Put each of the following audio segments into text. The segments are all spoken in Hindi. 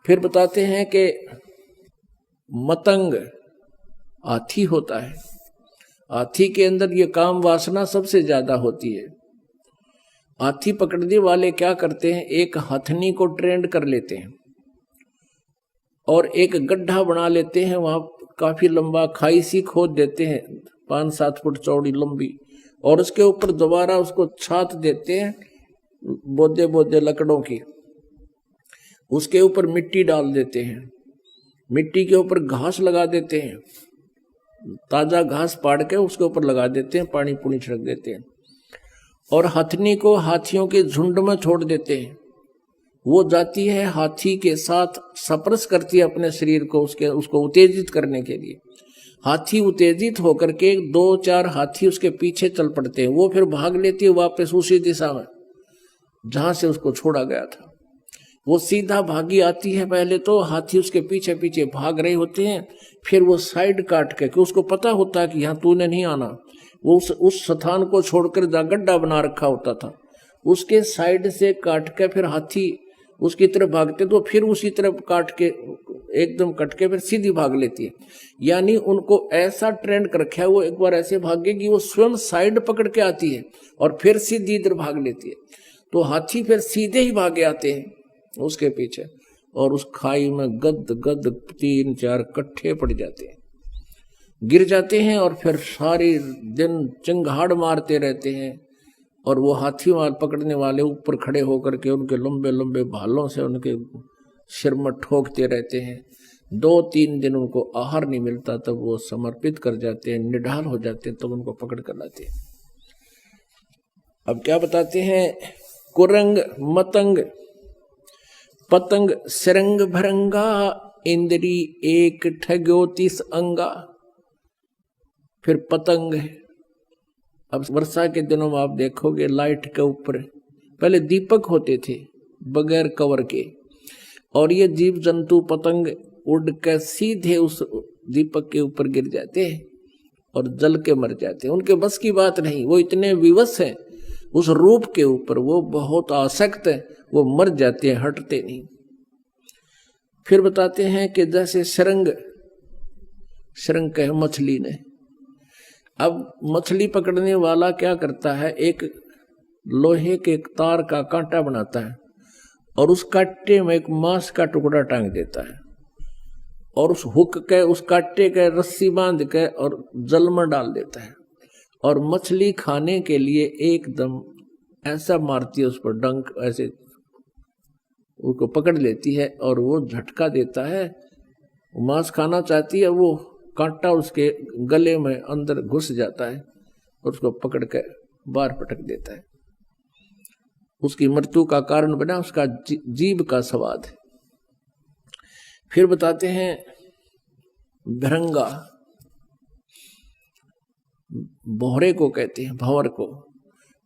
फिर बताते हैं कि मतंग हाथी होता है। हाथी के अंदर ये काम वासना सबसे ज्यादा होती है। हाथी पकड़ने वाले क्या करते हैं, एक हथनी को ट्रेंड कर लेते हैं और एक गड्ढा बना लेते हैं, वहां काफी लंबा खाई सी खोद देते हैं, 5-7 फुट चौड़ी लंबी, और उसके ऊपर दोबारा उसको छात देते हैं बोदे बोदे लकड़ों की। उसके ऊपर मिट्टी डाल देते हैं, मिट्टी के ऊपर घास लगा देते हैं, ताजा घास पाड़ के उसके ऊपर लगा देते हैं, पानी पुनी छिड़क देते हैं, और हथनी को हाथियों के झुंड में छोड़ देते हैं। वो जाती है हाथी के साथ, सप्रस करती है अपने शरीर को उसको उत्तेजित करने के लिए। हाथी उत्तेजित होकर के 2-4 हाथी उसके पीछे चल पड़ते हैं। वो फिर भाग लेती है वापस उसी दिशा में जहां से उसको छोड़ा गया था। वो सीधा भागी आती है, पहले तो हाथी उसके पीछे पीछे भाग रहे होते हैं, फिर वो साइड काट के, कि उसको पता होता है कि यहाँ तूने नहीं आना, वो उस स्थान को छोड़कर जहाँ गड्ढा बना रखा होता था उसके साइड से काट के फिर हाथी उसकी तरफ भागते, तो फिर उसी तरफ काट के एकदम कट के फिर सीधी भाग लेती है। यानी उनको ऐसा ट्रेंड कर रखा है, वो एक बार ऐसे भागेगी वो स्वयं साइड पकड़ के आती है और फिर सीधी इधर भाग लेती है। तो हाथी फिर सीधे ही भागे आते हैं उसके पीछे, और उस खाई में गद गद 3-4 कट्ठे पड़ जाते हैं, गिर जाते हैं, और फिर सारे दिन चिंगाड़ मारते रहते हैं। और वो हाथी पकड़ने वाले ऊपर खड़े होकर के उनके लंबे लंबे भालों से उनके सिर में ठोकते रहते हैं। 2-3 दिन उनको आहार नहीं मिलता, तब वो समर्पित कर जाते हैं, निढाल हो जाते हैं, तब उनको पकड़ कर लाते हैं। अब क्या बताते हैं, कुरंग मतंग पतंग सिरंग भरंगा, इंद्री एक ठग्यो 30 अंगा। फिर पतंग, अब वर्षा के दिनों में आप देखोगे लाइट के ऊपर पहले दीपक होते थे बगैर कवर के, और ये जीव जंतु पतंग उड़ कर सीधे उस दीपक के ऊपर गिर जाते हैं और जल के मर जाते हैं। उनके बस की बात नहीं, वो इतने विवश हैं उस रूप के ऊपर, वो बहुत आसक्त है, वो मर जाते हैं, हटते नहीं। फिर बताते हैं कि जैसे शरंग कहे मछली ने, अब मछली पकड़ने वाला क्या करता है, एक लोहे के तार का कांटा बनाता है और उस कांटे में एक मांस का टुकड़ा टांग देता है, और उस हुक के उस कांटे के रस्सी बांध के और जल में डाल देता है, और मछली खाने के लिए एकदम ऐसा मारती है उस पर डंक, ऐसे उसको पकड़ लेती है और वो झटका देता है, मांस खाना चाहती है, वो कांटा उसके गले में अंदर घुस जाता है और उसको पकड़ के बाहर पटक देता है। उसकी मृत्यु का कारण बना उसका जीभ का स्वाद। फिर बताते हैं भरंगा, भौरे को कहते हैं, भंवर को।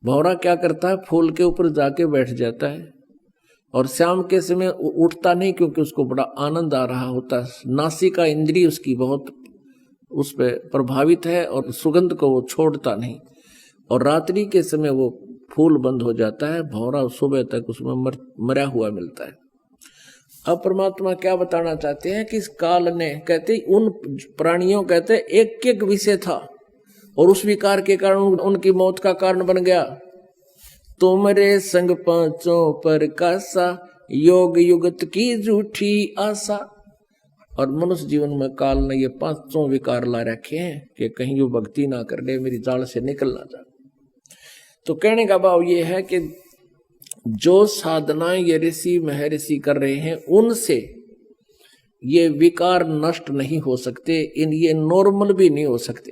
भौरा क्या करता है, फूल के ऊपर जाके बैठ जाता है और शाम के समय उठता नहीं, क्योंकि उसको बड़ा आनंद आ रहा होता है, नासिका इंद्री उसकी बहुत उस पर प्रभावित है और सुगंध को वो छोड़ता नहीं, और रात्रि के समय वो फूल बंद हो जाता है, भौरा सुबह तक उसमें मरा हुआ मिलता है। अब परमात्मा क्या बताना चाहते हैं कि इस काल ने, कहते उन प्राणियों, कहते एक एक विषय था और उस विकार के कारण उनकी मौत का कारण बन गया। तुमरे संग पांचों पर कासा, योग युगत की झूठी आशा। और मनुष्य जीवन में काल ने ये 5 विकार ला रखे हैं कि कहीं वो भक्ति ना कर ले, मेरी जाल से निकल ना जाए। तो कहने का भाव ये है कि जो साधनाएं ये ऋषि महर्षि कर रहे हैं, उनसे ये विकार नष्ट नहीं हो सकते, ये नॉर्मल भी नहीं हो सकते।